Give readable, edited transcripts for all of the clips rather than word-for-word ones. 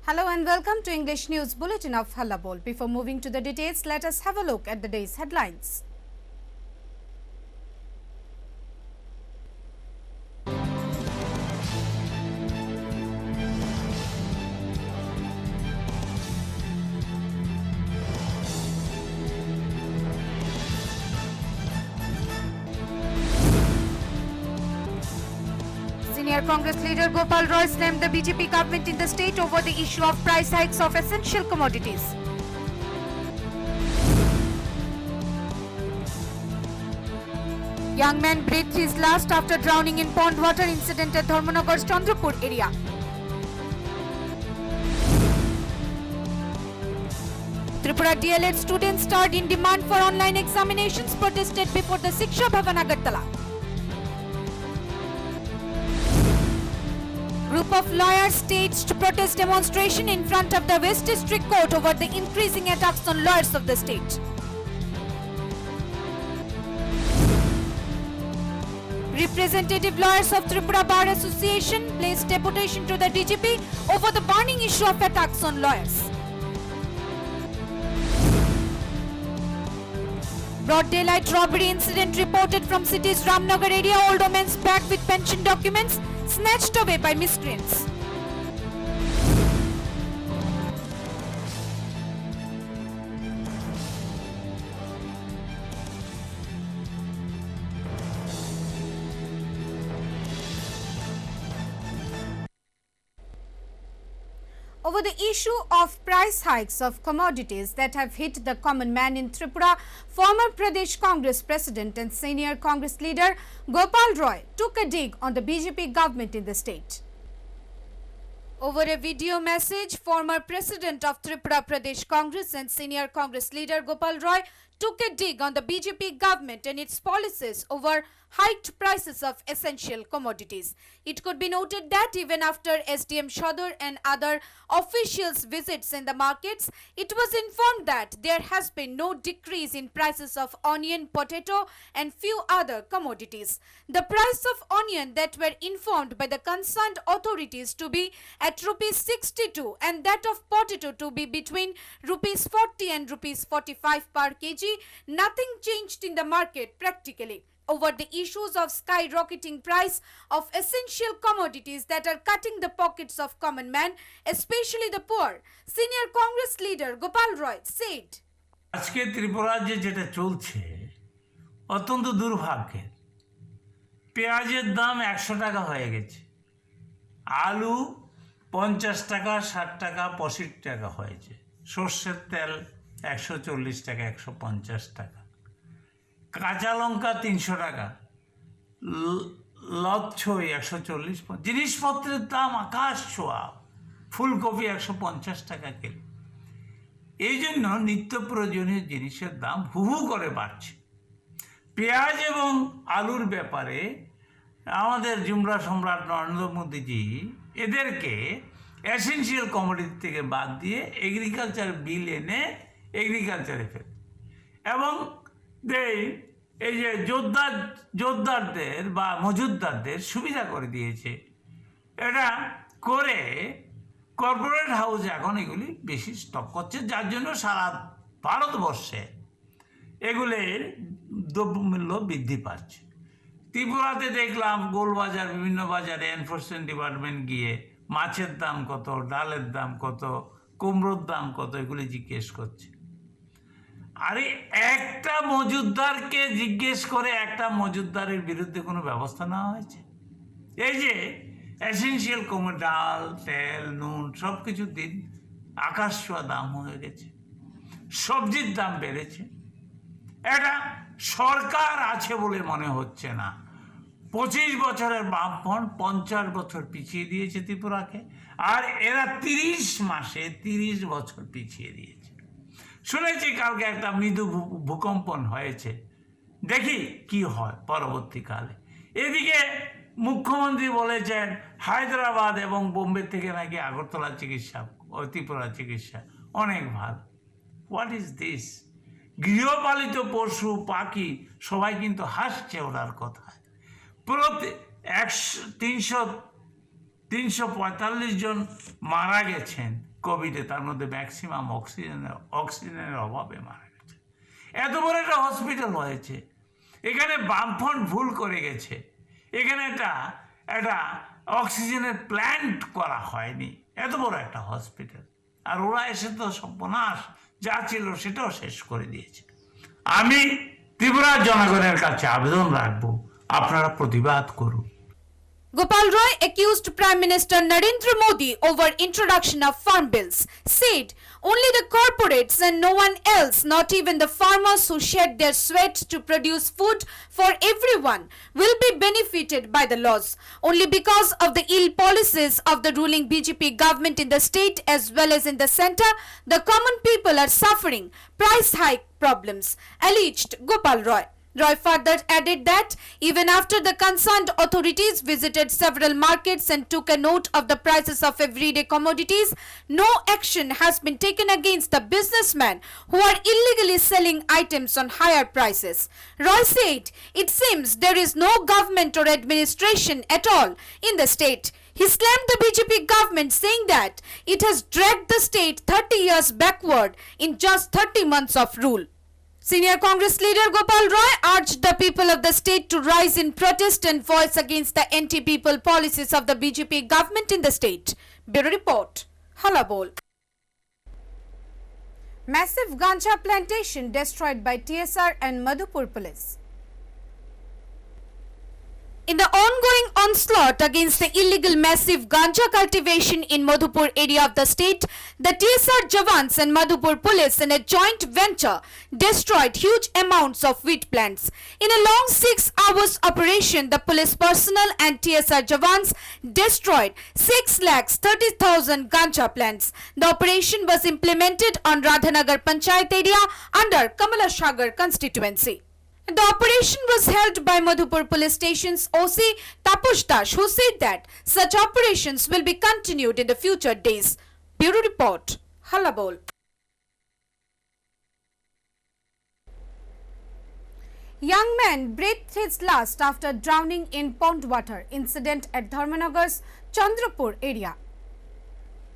Hello and welcome to English News Bulletin of Hallabol. Before moving to the details, let us have a look at the day's headlines. Senior Congress leader Gopal Roy slammed the BJP government in the state over the issue of price hikes of essential commodities. Young man breathed his last after drowning in pond water incident at Dharmanagar's Chandrapur area. Tripura DLED students stirred in demand for online examinations protested before the Shiksha Bhavan Agartala. Group of lawyers staged protest demonstration in front of the West District Court over the increasing attacks on lawyers of the state. Representative lawyers of Tripura Bar Association placed deputation to the DGP over the burning issue of attacks on lawyers. Broad daylight robbery incident reported from city's Ramnagar area. Old woman's bag with pension documents snatched away by miscreants. Over the issue of price hikes of commodities that have hit the common man in Tripura, former Pradesh Congress President and senior Congress leader Gopal Roy took a dig on the BJP government in the state. Over a video message, former President of Tripura Pradesh Congress and senior Congress leader Gopal Roy took a dig on the BJP government and its policies over hiked prices of essential commodities. It could be noted that even after SDM Shadar and other officials' visits in the markets, it was informed that there has been no decrease in prices of onion, potato and few other commodities. The price of onion that were informed by the concerned authorities to be at rupees 62 and that of potato to be between rupees 40 and rupees 45 per kg, nothing changed in the market practically. Over the issues of skyrocketing price of essential commodities that are cutting the pockets of common man, especially the poor, senior Congress leader Gopal Roy said, আজকে ত্রিপুরা যেটা চলছে অত্যন্ত দুর্ভাগ্যের। পেঁয়াজের দাম 100 টাকা হয়ে গেছে, আলু 50 টাকা 60 টাকা 65 টাকা হয়েছে, সরষের তেল 140 টাকা 150 টাকা, কাঁচা লঙ্কা 300 টাকা, লচ্ছই 140, জিনিসপত্রের দাম আকাশ ছোঁয়া, ফুলকপি 150 টাকা কিলো। এই জন্য নিত্য প্রয়োজনীয় জিনিসের দাম হু হু করে বাড়ছে। পেঁয়াজ এবং আলুর ব্যাপারে আমাদের জুমরা সম্রাট নরেন্দ্র মোদীজি এদেরকে এসেনশিয়াল কমোডিটি থেকে বাদ দিয়ে এগ্রিকালচার বিল এনে এগ্রিকালচারে ফেলে এবং এই যে যোদ্ধারদের বা মজুদদারদের সুবিধা করে দিয়েছে। এটা করে কর্পোরেট হাউস এখন এগুলি বেশি স্টক করছে, যার জন্য সারা ভারতবর্ষে এগুলির দ্রব্যমূল্য বৃদ্ধি পাচ্ছে। ত্রিপুরাতে দেখলাম গোলবাজার, বিভিন্ন বাজারে এনফোর্সমেন্ট ডিপার্টমেন্ট গিয়ে মাছের দাম কত, ডালের দাম কত, কুমড়োর দাম কত এগুলি জিজ্ঞেস করছে। আরে একটা মজুদদারকে জিজ্ঞেস করে একটা মজুদদারের বিরুদ্ধে কোনো ব্যবস্থা নেওয়া হয়েছে? এই যে এসেনশিয়াল ডাল, তেল, নুন সব কিছুর দিন আকাশ ছোঁয়া দাম হয়ে গেছে, সবজির দাম বেড়েছে। এটা সরকার আছে বলে মনে হচ্ছে না। 25 বছরের বামফ্রন্ট 50 বছর পিছিয়ে দিয়েছে ত্রিপুরাকে, আর এরা 30 মাসে 30 বছর পিছিয়ে দিয়েছে। শুনেছি কালকে একটা মৃদু ভূকম্পন হয়েছে, দেখি কি হয় পরবর্তীকালে। এদিকে মুখ্যমন্ত্রী বলেছেন হায়দ্রাবাদ এবং বোম্বে থেকে নাকি আগরতলা চিকিৎসা, ত্রিপুরা চিকিৎসা অনেক ভালো। What is this? গৃহপালিত পশু পাখি সবাই কিন্তু হাসছে ওনার কথায়। প্রতি 300 345 জন মারা গেছেন কোভিডে, তার মধ্যে ম্যাক্সিমাম অক্সিজেনের অভাবে মারা গেছে। এত বড় একটা হসপিটাল হয়েছে, এখানে বামফ্রন্ট ভুল করে গেছে, এখানে একটা অক্সিজেনের প্ল্যান্ট করা হয়নি, এত বড় একটা হসপিটাল। আর ওরা এসে তো সর্বনাশ যা ছিল সেটাও শেষ করে দিয়েছে। আমি ত্রিপুরার জনগণের কাছে আবেদন রাখবো, আপনারা প্রতিবাদ করুন। Gopal Roy accused Prime Minister Narendra Modi over introduction of farm bills, said only the corporates and no one else, not even the farmers who shed their sweat to produce food for everyone, will be benefited by the laws. Only because of the ill policies of the ruling BJP government in the state as well as in the centre, the common people are suffering price hike problems, alleged Gopal Roy. Roy further added that even after the concerned authorities visited several markets and took a note of the prices of everyday commodities, no action has been taken against the businessmen who are illegally selling items on higher prices. Roy said, "It seems there is no government or administration at all in the state." He slammed the BJP government, saying that it has dragged the state 30 years backward in just 30 months of rule. Senior Congress leader Gopal Roy urged the people of the state to rise in protest and voice against the anti-people policies of the BJP government in the state. Bureau Report, Hallabol. Massive ganja plantation destroyed by TSR and Madhupur police. In the ongoing onslaught against the illegal massive ganja cultivation in Madhupur area of the state, the TSR Jawans and Madhupur police in a joint venture destroyed huge amounts of wheat plants. In a long 6 hours operation, the police personnel and TSR Jawans destroyed 6,30,000 ganja plants. The operation was implemented on Radhanagar Panchayat area under Kamalashagar constituency. The operation was held by Madhupur Police Station's OC Tapush Dash, who said that such operations will be continued in the future days. Bureau Report, Hallabol. Young man breathed his last after drowning in pond water. Incident at Dharmanagar's Chandrapur area.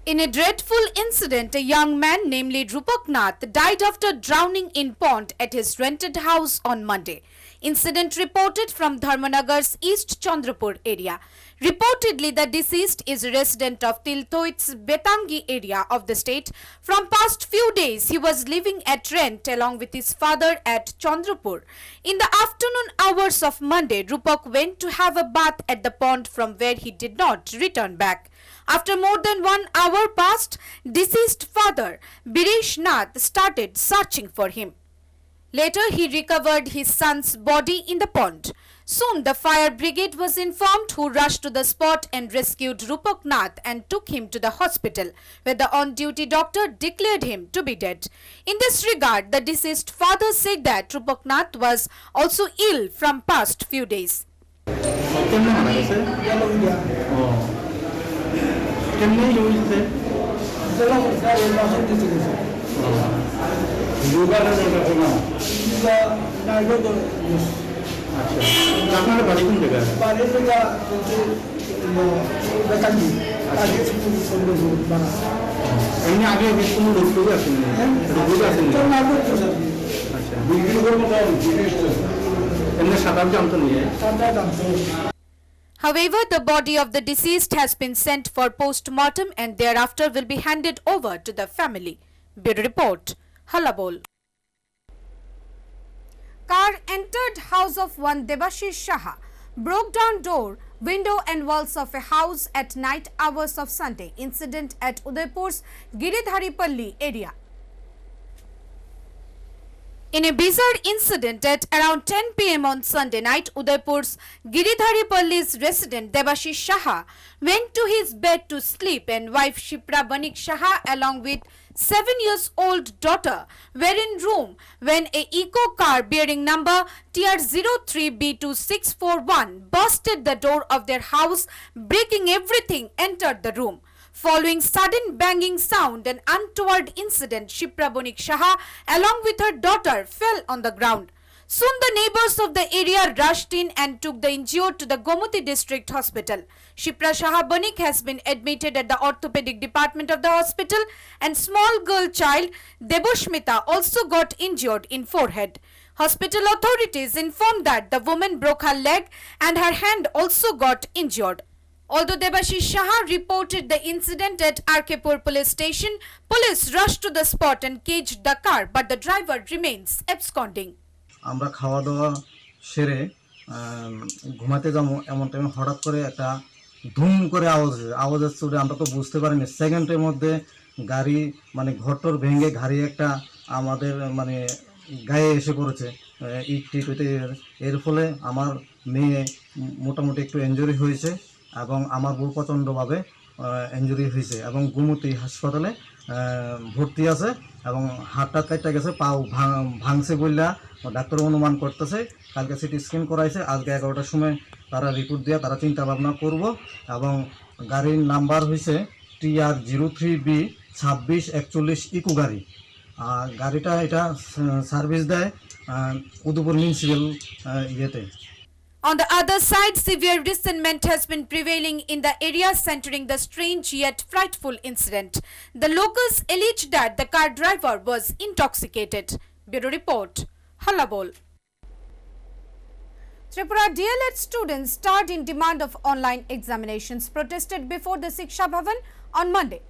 In a dreadful incident, a young man, namely Rupak Nath, died after drowning in pond at his rented house on Monday. Incident reported from Dharmanagar's East Chandrapur area. Reportedly, the deceased is a resident of Tiltoit's Betangi area of the state. From past few days, he was living at rent along with his father at Chandrapur. In the afternoon hours of Monday, Rupak went to have a bath at the pond from where he did not return back. After more than 1 hour passed, deceased father Birish Nath started searching for him. Later, he recovered his son's body in the pond. Soon, the fire brigade was informed, who rushed to the spot and rescued Rupak Nath and took him to the hospital, where the on-duty doctor declared him to be dead. In this regard, the deceased father said that Rupak Nath was also ill from past few days. কেমনি হয়েছে আচ্ছা, আপনার বাড়ি কোন জায়গায়? এমনি আগে কোনো রোগ টোগ আসেনি? রোগ আসেনি? আচ্ছা, এমনি সাঁতার জানতো নিয়ে? However, the body of the deceased has been sent for post-mortem and thereafter will be handed over to the family. Bureau Report, Hallabol. Car entered house of one Debashish Shaha, broke down door, window and walls of a house at night hours of Sunday. Incident at Udaipur's Giridharipalli area. In a bizarre incident at around 10 p.m. on Sunday night, Udaipur's Giridharipalli's resident Debashish Shaha went to his bed to sleep and wife Shipra Banik Shaha along with 7-year-old daughter were in room when a eco car bearing number TR03B2641 busted the door of their house, breaking everything, entered the room. Following sudden banging sound and untoward incident, Shipra Banik Shaha along with her daughter fell on the ground. Soon the neighbors of the area rushed in and took the injured to the Gomuti District Hospital. Shipra Shahabanik has been admitted at the orthopedic department of the hospital, and small girl child Deboshmita also got injured in forehead. Hospital authorities informed that the woman broke her leg and her hand also got injured. Although Debashish Shaha reported the incident at Arkepur police station, police rushed to the spot and caged the car, but the driver remains absconding. আমরা খাওয়া দাওয়া সেরে ঘুমাতে যাবো এমন টাইমে হঠাৎ করে একটা ধুম করে আওয়াজ আসছে। আমরা তো বুঝতে পারিনি, সেকেন্ডের মধ্যে গাড়ি মানে ঘরটর ভেঙে গাড়ি একটা আমাদের মানে গায়ে এসে পড়েছে ইট টিট হইতে। এর ফলে আমার মেয়ে মোটামুটি একটু ইনজুরি হয়েছে এবং আমার বউ প্রচণ্ডভাবে ইনজুরি হয়েছে এবং গোমতী হাসপাতালে ভর্তি আছে এবং হাতটা কাটতে গেছে, পাও ভাঙছে বললা ডাক্তার অনুমান করতেছে। কালকে সিটি স্ক্যান করাইছে, আজকে 11টার সময় তারা রিপোর্ট দিয়ে তারা চিন্তা ভাবনা করব। এবং গাড়ির নাম্বার হয়েছে TR03B 2641 ইকো গাড়ি। আর গাড়িটা এটা সার্ভিস দেয় উদয়পুর মিউনিসিপ্যাল ইয়েতে। On the other side, severe resentment has been prevailing in the area centering the strange yet frightful incident. The locals alleged that the car driver was intoxicated. Bureau Report, Hallabol. Tripura DLED students starred in demand of online examinations protested before the Shiksha Bhavan on Monday.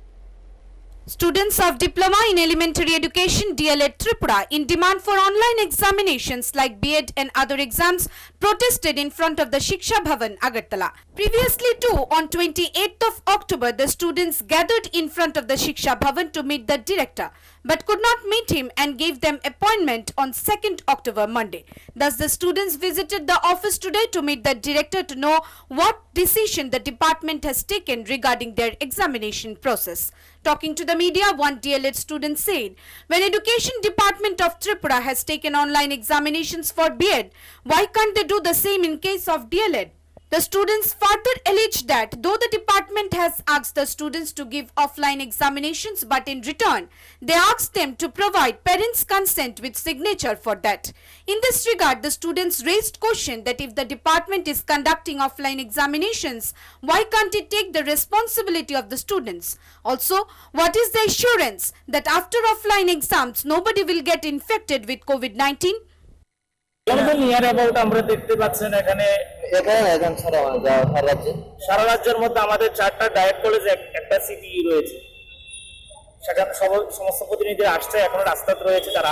Students of Diploma in Elementary Education DLED Tripura in demand for online examinations like B.Ed and other exams protested in front of the Shiksha Bhavan, Agartala. Previously too, on 28th of October, the students gathered in front of the Shiksha Bhavan to meet the director, but could not meet him and gave them appointment on 2nd October, Monday. Thus, the students visited the office today to meet the director to know what decision the department has taken regarding their examination process. Talking to the media, one DLED student said, when Education Department of Tripura has taken online examinations for B.Ed, why can't they do the same in case of DLED? The students further alleged that though the department has asked the students to give offline examinations, but in return, they asked them to provide parents' consent with signature for that. In this regard, the students raised question that if the department is conducting offline examinations, why can't it take the responsibility of the students? Also, what is the assurance that after offline exams, nobody will get infected with COVID-19? আমরা দেখতে পাচ্ছেন এখানে সারা রাজ্যের মধ্যে আমাদের 4টা diet college একটা city রয়েছে, সেখানে সমস্ত প্রতিনিধি আসছে, এখন রাস্তাতে রয়েছে তারা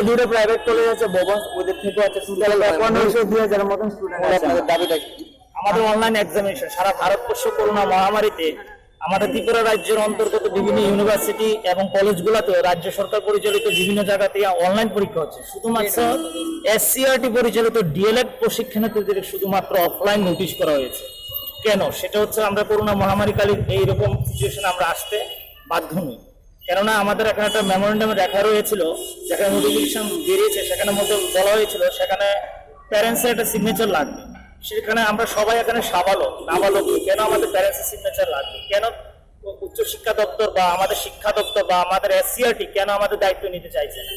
দুটো প্রাইভেট কলেজ আছে, ভবন ওদের থেকে আছে, আমাদের অনলাইন এক্সামিনেশন সারা ভারতবর্ষ করোনা মহামারীতে আমাদের ত্রিপুরা রাজ্যের অন্তর্গত বিভিন্ন ইউনিভার্সিটি এবং কলেজগুলোতে রাজ্য সরকার পরিচালিত বিভিন্ন জায়গাতে অনলাইন পরীক্ষা হচ্ছে। শুধুমাত্র SCRT পরিচালিত DLED প্রশিক্ষণার্থীদের শুধুমাত্র অফলাইন নোটিশ করা হয়েছে। কেন? সেটা হচ্ছে আমরা করোনা মহামারীকালীন এইরকম সিচুয়েশনে আমরা আসতে বাধ্য নই। কেননা আমাদের এখানে একটা মেমোরেন্ডামে লেখা রয়েছিল, যেখানে নোটিফিকেশন বেরিয়েছে সেখানে মধ্যে বলা হয়েছিল সেখানে প্যারেন্টসের একটা সিগনেচার লাগবে। সেখানে আমরা সবাই এখানে নাবালক, কেন আমাদের প্যারেন্টসের সিগনেচার লাগবে? কেন উচ্চ শিক্ষা দপ্তর বা আমাদের শিক্ষা দপ্তর বা আমাদের SCRT কেন আমাদের দায়িত্ব নিতে চাইছে না?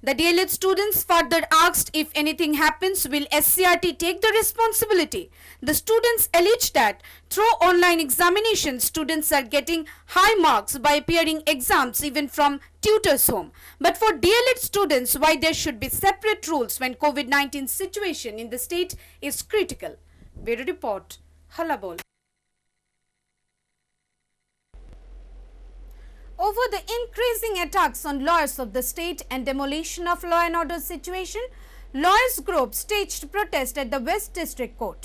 The DLED students further asked if anything happens, will SCRT take the responsibility? The students alleged that through online examinations, students are getting high marks by appearing exams even from tutors' home. But for DLED students, why there should be separate rules when COVID-19 situation in the state is critical? Bureau Report, Hallabol. Over the increasing attacks on lawyers of the state and demolition of law and order situation, lawyers group staged protest at the West District Court.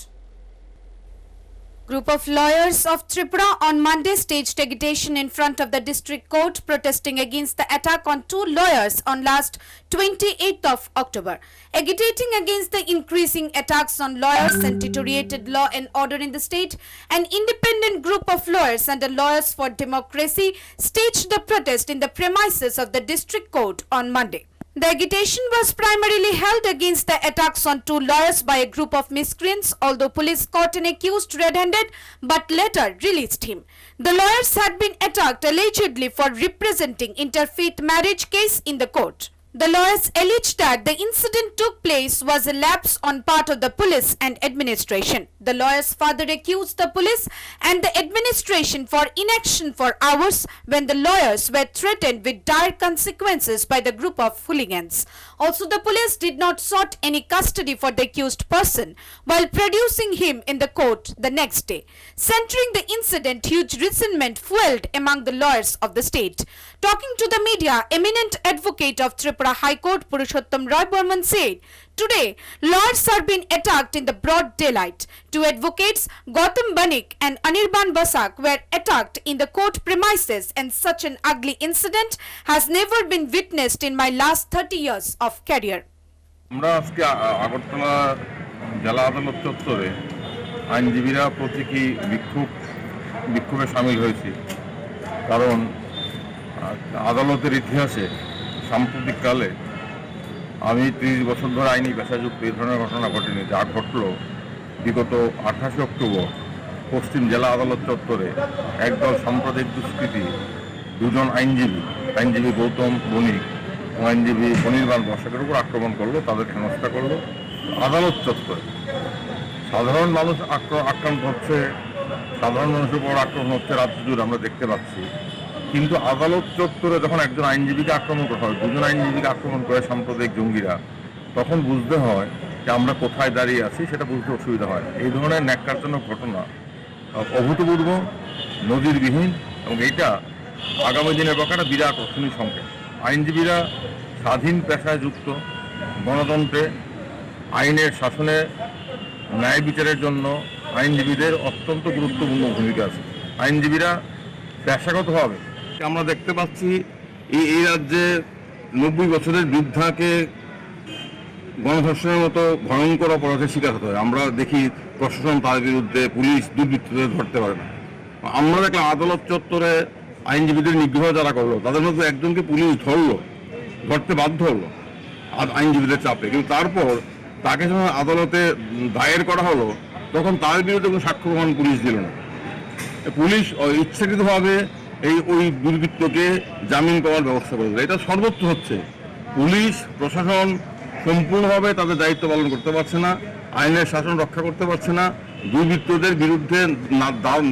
Group of lawyers of Tripura on Monday staged agitation in front of the district court protesting against the attack on 2 lawyers on last 28th of October. Agitating against the increasing attacks on lawyers and deteriorated law and order in the state, an independent group of lawyers under Lawyers for Democracy staged the protest in the premises of the district court on Monday. The agitation was primarily held against the attacks on two lawyers by a group of miscreants, although police caught an accused red-handed but later released him. The lawyers had been attacked allegedly for representing interfaith marriage case in the court. The lawyers alleged that the incident took place was a lapse on part of the police and administration. The lawyers further accused the police and the administration for inaction for hours when the lawyers were threatened with dire consequences by the group of hooligans. Also, the police did not sought any custody for the accused person while producing him in the court the next day. Centering the incident, huge resentment fueled among the lawyers of the state. Talking to the media, eminent advocate of Tripura High Court Purushottam Roy Burman said, "Today, lawyers are being attacked in the broad daylight. Two advocates, Gautam Banik and Anirban Basak, were attacked in the court premises, and such an ugly incident has never been witnessed in my last 30 years of career." আমরা আজকে আগরতলা জেলা আদালত চত্বরে আইনজীবীরা প্রতীকী বিক্ষোভে সামিল হয়েছি, কারণ আদালতের ইতিহাসে সাম্প্রতিককালে আমি 30 বছর ধরে আইনি পেশাযুক্ত এই ধরনের ঘটনা ঘটেনি। যা ঘটল বিগত 28 অক্টোবর পশ্চিম জেলা আদালত চত্বরে একদল সাম্প্রদায়িক দুষ্কৃতী দুজন আইনজীবী গৌতম বণিক ও আইনজীবী অনির্বাণ বসাকের উপর আক্রমণ করলো, তাদেরকে হেনস্থা করলো আদালত চত্বরে। সাধারণ মানুষ আক্রান্ত হচ্ছে, সাধারণ মানুষের উপর আক্রমণ হচ্ছে রাজ্য জুড়ে আমরা দেখতে পাচ্ছি। কিন্তু আদালত চত্বরে যখন একজন আইনজীবীকে আক্রমণ করা হয়, দুজন আইনজীবীকে আক্রমণ করে সাম্প্রদায়িক জঙ্গিরা, তখন বুঝতে হয় যে আমরা কোথায় দাঁড়িয়ে আছি, সেটা বুঝতে অসুবিধা হয়। এই ধরনের ন্যাক্কারজনক ঘটনা অভূতপূর্ব, নজিরবিহীন, এবং এইটা আগামী দিনের পক্ষে বিরাট অর্থনীতি সংকেত। আইনজীবীরা স্বাধীন পেশায় যুক্ত, গণতন্ত্রে আইনের শাসনে ন্যায় বিচারের জন্য আইনজীবীদের অত্যন্ত গুরুত্বপূর্ণ ভূমিকা আছে। আইনজীবীরা পেশাগতভাবে আমরা দেখতে পাচ্ছি এই রাজ্যে 90 বছরের বৃদ্ধাকে গণধর্ষণের মতো ভয়ঙ্কর অপরাধের শিকার হতে হয়। আমরা দেখি প্রশাসন তার বিরুদ্ধে, পুলিশ দুর্বৃত্তদের ধরতে পারে না। আমরা দেখলাম আদালত চত্বরে আইনজীবীদের নিগ্রহ যারা করলো, তাদের মধ্যে একজনকে পুলিশ ধরতে বাধ্য হলো আইনজীবীদের চাপে, কিন্তু তারপর তাকে যখন আদালতে দায়ের করা হলো, তখন তার বিরুদ্ধে কোনো সাক্ষ্য প্রমাণ পুলিশ দিল না। পুলিশ ইচ্ছাকৃতভাবে ওই দুর্বৃত্তকে জামিন পাওয়ার ব্যবস্থা করে দিল। এটা সর্বত্র হচ্ছে। পুলিশ প্রশাসন সম্পূর্ণভাবে তাদের দায়িত্ব পালন করতে পারছে না, আইনের শাসন রক্ষা করতে পারছে না। দুর্বৃত্তদের বিরুদ্ধে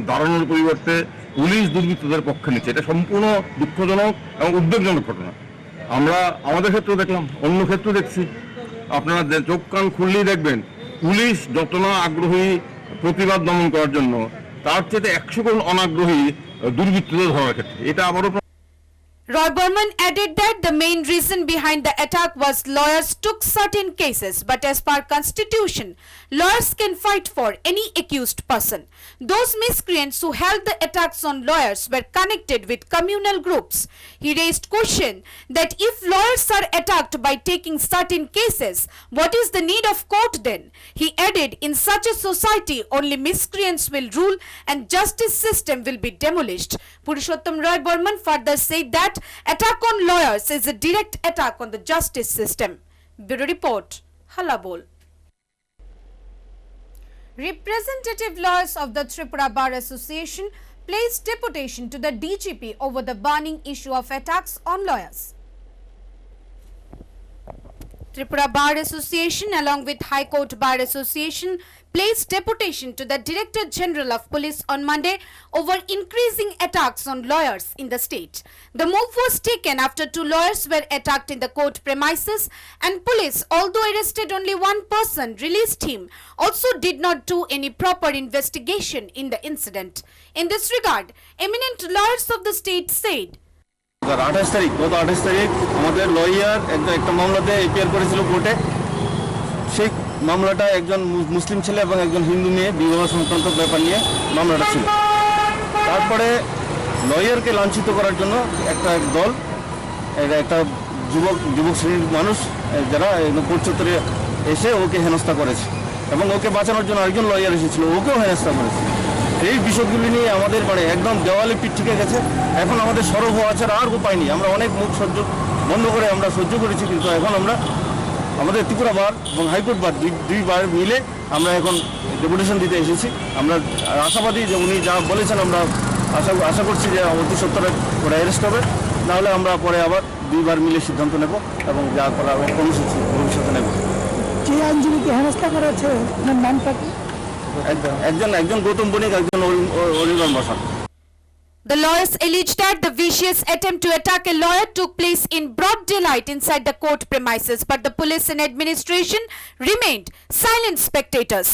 দাঁড়ানোর পরিবর্তে পুলিশ দুর্বৃত্তদের পক্ষে নিচ্ছে। এটা সম্পূর্ণ দুঃখজনক এবং উদ্বেগজনক ঘটনা। আমরা আমাদের ক্ষেত্রেও দেখলাম, অন্য ক্ষেত্রেও দেখছি। আপনারা চোখ কান খুললেই দেখবেন পুলিশ যত না আগ্রহী প্রতিবাদ দমন করার জন্য, তার চেয়ে 100 গুণ অনাগ্রহী দুর্বৃত্তদের ধরার ক্ষেত্রে। এটা আবারও Roy Burman added that the main reason behind the attack was lawyers took certain cases, but as per constitution, lawyers can fight for any accused person. Those miscreants who held the attacks on lawyers were connected with communal groups. He raised question that if lawyers are attacked by taking certain cases, what is the need of court then? He added, in such a society, only miscreants will rule and justice system will be demolished. Purushottam Roy Burman further said that attack on lawyers is a direct attack on the justice system. Bureau Report, Hallabol. Representative lawyers of the Tripura Bar Association placed deputation to the DGP over the burning issue of attacks on lawyers. Tripura Bar Association along with High Court Bar Association placed deputation to the Director General of Police on Monday over increasing attacks on lawyers in the state. The move was taken after 2 lawyers were attacked in the court premises, and police, although arrested only 1 person, released him, also did not do any proper investigation in the incident. In this regard, eminent lawyers of the state said, গত 28 তারিখ আমাদের lawyer একটা মামলাতে APR করেছিল কোর্টে। সেই মামলাটা একজন মুসলিম ছেলে এবং একজন হিন্দু মেয়ে বিবাহ সংক্রান্ত ব্যাপার নিয়ে মামলাটা ছিল। তারপরে লয়ারকে লাঞ্ছিত করার জন্য একটা দল, একটা যুবক শ্রেণীর মানুষ যারা কোর্ট চত্বরে এসে ওকে হেনস্থা করেছে, এবং ওকে বাঁচানোর জন্য আরেকজন লয়ার এসেছিল, ওকেও হেনস্থা করেছে। এই বিষয়গুলি নিয়ে আমাদের মানে একদম দেওয়ালে পিঠ থেকে গেছে। এখন আমাদের সরব হওয়া ছাড়া আর উপায় নেই। আমরা অনেক মুখ সহ্য বন্ধ করে আমরা সহ্য করেছি, কিন্তু এখন আমরা আমাদের ত্রিপুরা বার এবং হাইকোর্ট বার দুইবার মিলে আমরা এখন ডেপুটেশন দিতে এসেছি। আমরা আশাবাদী যে উনি যা বলেছেন আমরা আশা করছি যে অতি সত্তরে ওরা অ্যারেস্ট হবে, নাহলে আমরা পরে আবার দুইবার মিলে সিদ্ধান্ত নেব এবং যা করা কর্মসূচি ভবিষ্যতে নেব। যে আইনজীবীকে হেনস্থা করা হচ্ছে ওনার নামটা কি? একজন গৌতম বণিক, একজন Arindam Basak. The lawyers alleged that the vicious attempt to attack a lawyer took place in broad daylight inside the court premises, but the police and administration remained silent spectators.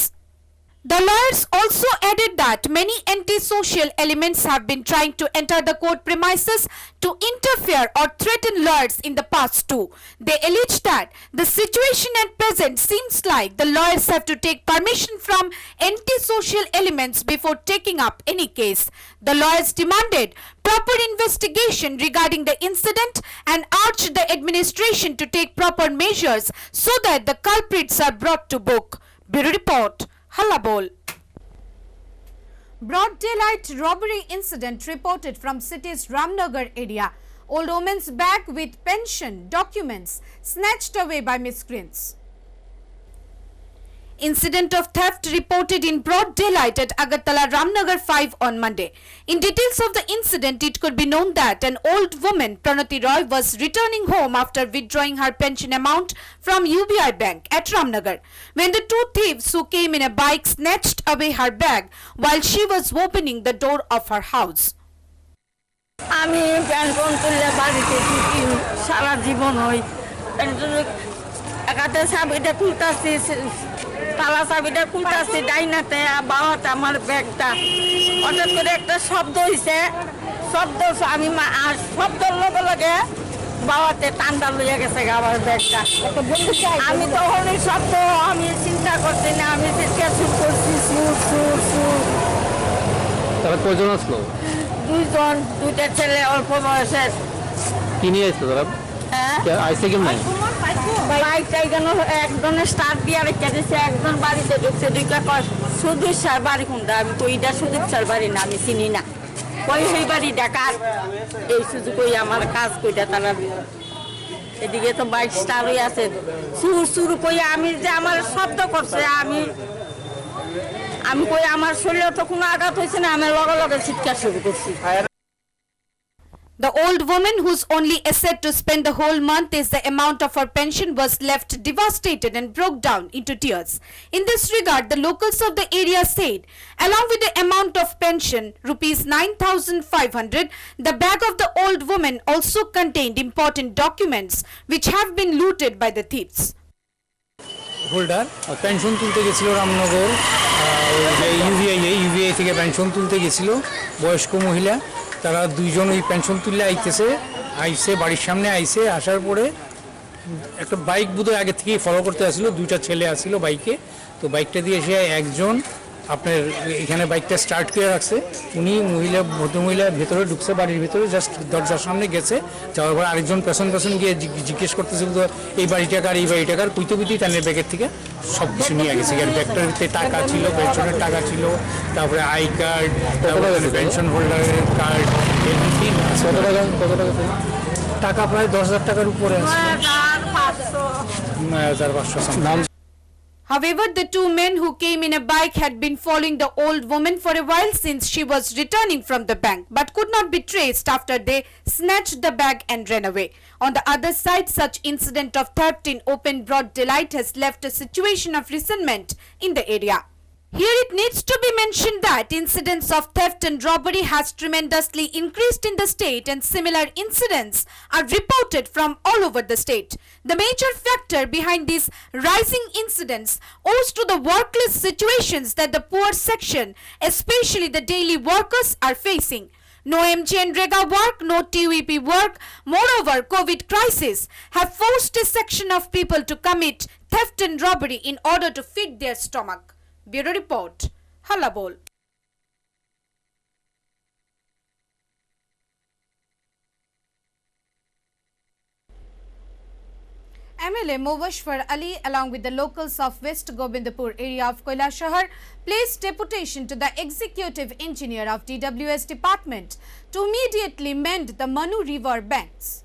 The lawyers also added that many anti-social elements have been trying to enter the court premises to interfere or threaten lawyers in the past too. They alleged that the situation at present seems like the lawyers have to take permission from anti-social elements before taking up any case. The lawyers demanded proper investigation regarding the incident and urged the administration to take proper measures so that the culprits are brought to book. Bureau Report, Hallabol. Broad daylight robbery incident reported from city's Ramnagar area. Old woman's bag with pension documents snatched away by miscreants. Incident of theft reported in broad daylight at Agartala Ramnagar 5 on Monday. In details of the incident, it could be known that an old woman, Pranati Roy, was returning home after withdrawing her pension amount from UBI Bank at Ramnagar, when the two thieves who came in a bike snatched away her bag while she was opening the door of her house. আমি pension তুললে বাড়িতে থাকি সারা জীবন হই পেনশনের একাতে চাবিটা খুলতেছি তালা চাবিটা খুলতেছি ডাইনাতে বাবাটা আমার ব্যাগটা হঠাৎ করে একটা শব্দ হয়েছে শব্দ আমি শব্দর লগে লগে বাবাতে টান্ডা লইয়া গেছে আমার ব্যাগটা আমি তখন এই শব্দ আমি চিন্তা করছি না আমি সুর করছি সুর সুর সুর। তারা কয়জন আসলো? দুইটা ছেলে অল্প বয়সের। কি নিয়ে আসলো তারা? আইসে কেমন? বাইকটা এখানে একজনের স্টার্ট দিয়ে রেখে দিচ্ছে, একজন বাড়িতে ঢুকছে, দুইটা সুদীপ স্যার বাড়ি কোনটা আমি কইটা সুদীপ স্যার বাড়ি না আমি চিনি না, কই সেই বাড়ি ডাকার এই সুযোগ কই আমার কাজ কইটা তারা এদিকে তো বাইক স্টার্ট হয়ে আছে সুর সুর কই আমি যে আমার শব্দ করছে আমি কই আমার শরীরে তো কোনো আঘাত হয়েছে না, আমি লগে লগে চিৎকার শুরু করছি। The old woman, whose only asset to spend the whole month is the amount of her pension, was left devastated and broke down into tears. In this regard, the locals of the area said, along with the amount of pension, rupees 9,500, the bag of the old woman also contained important documents which have been looted by the thieves. Holder pension তুলতে গেছিল Ramnagar UBI থেকে pension তুলতে গেছিল বয়স্ক মহিলা। তারা দুইজন ওই পেনশন তুললে আইসে বাড়ির সামনে আসার পরে একটা বাইক বোধহয় আগে থেকেই ফলো করতে আসছিল, দুইটা ছেলে আসছিল বাইকে। তো বাইকটা দিয়ে এসে একজন আপনার এখানে বাইকটা স্টার্ট করে রাখছে, উনি ভদ্রমহিলা ভেতরে ঢুকছে বাড়ির ভেতরে, জাস্ট দরজার সামনে গেছে, যাওয়ার পর আরেকজন পেছন গিয়ে জিজ্ঞেস করতেছিল এই বাড়িটাকার কুইতেই টানের ব্যাগের থেকে সব কিছু নিয়ে গেছে। ব্যাগটার ভিতরে টাকা ছিল, পেনশনের টাকা ছিল, তারপরে আই কার্ড, তারপরে পেনশন হোল্ডারের কার্ড, এভরিথিং। টাকা প্রায় 10,000 টাকার উপরে আছে, 9,500। However, the two men who came in a bike had been following the old woman for a while since she was returning from the bank, but could not be traced after they snatched the bag and ran away. On the other side, such incident of theft in open broad daylight has left a situation of resentment in the area. Here it needs to be mentioned that incidents of theft and robbery has tremendously increased in the state, and similar incidents are reported from all over the state. The major factor behind these rising incidents owes to the workless situations that the poor section, especially the daily workers, are facing. No MJ and Rega work, no TVP work. Moreover, COVID crisis have forced a section of people to commit theft and robbery in order to feed their stomach. Bureau Report, Hallabol. MLA Mubashir Ali, along with the locals of West Govindpur area of Koilashahar, placed deputation to the executive engineer of DWS department to immediately mend the Manu River banks.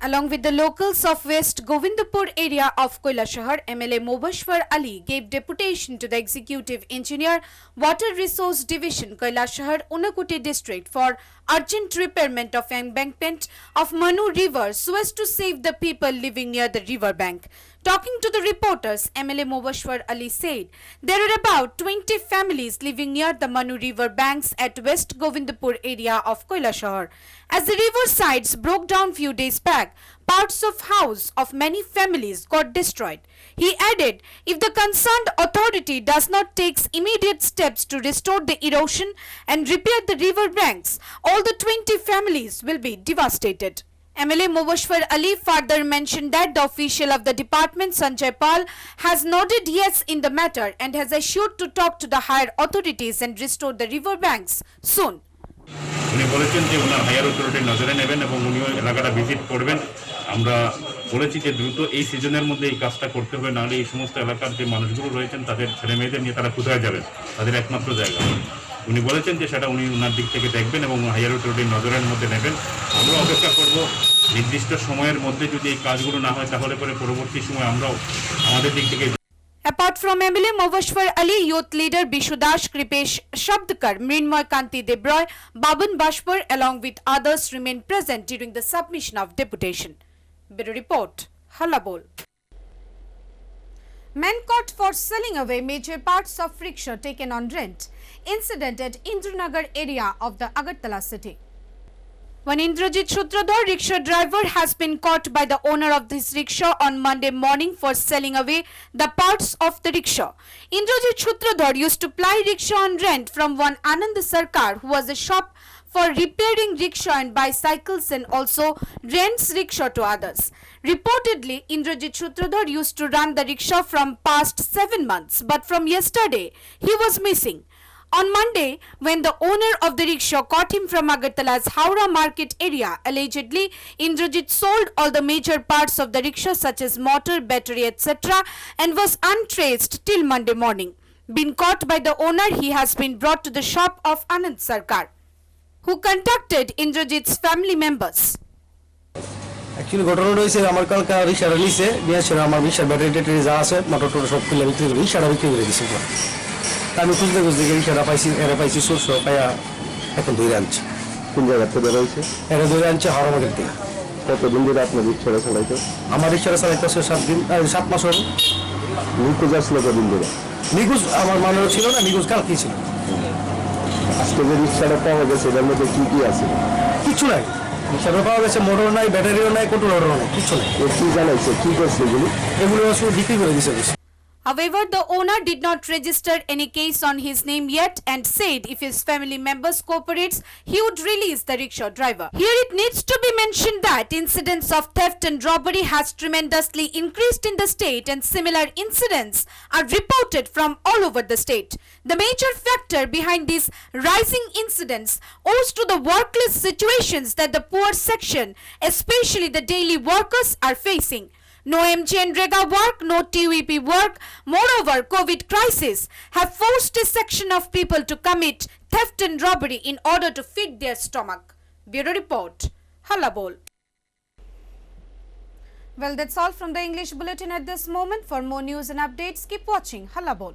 Along with the locals of West Govindpur area of Koilashahar, MLA Mubashir Ali gave deputation to the Executive Engineer, Water Resource Division, Koilashahar, Unakoti District for urgent repairment of embankment of Manu River so as to save the people living near the river bank. Talking to the reporters, MLA Mubashir Ali said there are about 20 families living near the Manu River banks at West Govindpur area of Koilashahar. As the river sides broke down few days back, parts of house of many families got destroyed. He added, if the concerned authority does not take immediate steps to restore the erosion and repair the river banks, all the 20 families will be devastated. MLA Mubashir Ali further mentioned that the official of the department, Sanjay Pal, has nodded yes in the matter and has assured to talk to the higher authorities and restore the river banks soon. উনি বলেছেন যে ওনার higher অথরিটির নজরে নেবেন এবং উনিও এলাকাটা visit করবেন। আমরা বলেছি যে দ্রুত এই সিজনের মধ্যে এই কাজটা করতে হবে, নাহলে এই সমস্ত এলাকার যে মানুষগুলো রয়েছেন তাদের ছেলে মেয়েদের নিয়ে তারা কোথায় যাবেন, তাদের একমাত্র জায়গা। উনি বলেছেন যে সেটা উনি ওনার দিক থেকে দেখবেন এবং হায়ার অথরিটির নজরের মধ্যে নেবেন। আমরা অপেক্ষা করব নির্দিষ্ট সময়ের মধ্যে যদি এই কাজগুলো না হয় তাহলে পরে পরবর্তী সময় আমরাও আমাদের দিক থেকে। Apart from MLA Mubashir Ali, youth leader Bishudash, Kripesh Shabdkar, Mrinmoy Kanti Debroy, Baban Bashpur along with others remained present during the submission of deputation. Bureau Report, Hallabol. Men caught for selling away major parts of rickshaw taken on rent. Incident at Indranagar area of the Agartala city. One Indrajit Sutradhar rickshaw driver has been caught by the owner of this rickshaw on Monday morning for selling away the parts of the rickshaw. Indrajit Sutradhar used to ply rickshaw on rent from one Anand Sarkar, who was a shop for repairing rickshaw and bicycles and also rents rickshaw to others. Reportedly, Indrajit Sutradhar used to run the rickshaw from past 7 months, but from yesterday, he was missing. On Monday, when the owner of the rickshaw caught him from Agartala's Howrah market area, allegedly, Indrajit sold all the major parts of the rickshaw such as motor, battery, etc. and was untraced till Monday morning. Being caught by the owner, he has been brought to the shop of Anand Sarkar, who contacted Indrajit's family members. Actually ঘটনা রয়েছে, আমার কালকে রিক্সা রিলিজে নিয়েছিল, আমার রিক্সার battery ট্যাটারি যা আছে motor টোটর সব খুলে বিক্রি করে রিক্সাটা বিক্রি করে দিয়েছি। আমি খুঁজতে খুঁজতে রিক্সাটা পাইছি, এরা পাইছি সোর্সও পাইয়া এখন ধরে আনছি। কোন জায়গা থেকে রয়েছে? এরা ধরে আনছে হাওড়া মার্কেট থেকে। কতদিন ধরে আপনার রিক্সাটা চালাইতো? আমার রিক্সাটা চালাইতে 7 মাস হল। নিখোঁজ আসলো কদিন ধরে? নিখোঁজ আমার মনে ছিল না, নিখোঁজ কালকেই ছিল। আজকে যে রিক্সাটা পাওয়া গেছে এটার মধ্যে কি কি আছে? কিছু নাই, রিক্সাটা পাওয়া গেছে, মোটর নাই, ব্যাটারিও নাই, কন্ট্রোলারও নাই, কিছু নাই। কি জানাইছে, কি করছে এগুলো? এগুলো শুধু বিক্রি করে দিয়েছে। However, the owner did not register any case on his name yet and said if his family members cooperates, he would release the rickshaw driver. Here it needs to be mentioned that incidents of theft and robbery has tremendously increased in the state and similar incidents are reported from all over the state. The major factor behind these rising incidents owes to the workless situations that the poor section, especially the daily workers, are facing. No MG and Rega work, no TVP work. Moreover, COVID crisis have forced a section of people to commit theft and robbery in order to feed their stomach. Bureau Report, Hallabol. Well, that's all from the English Bulletin at this moment. For more news and updates, keep watching Hallabol.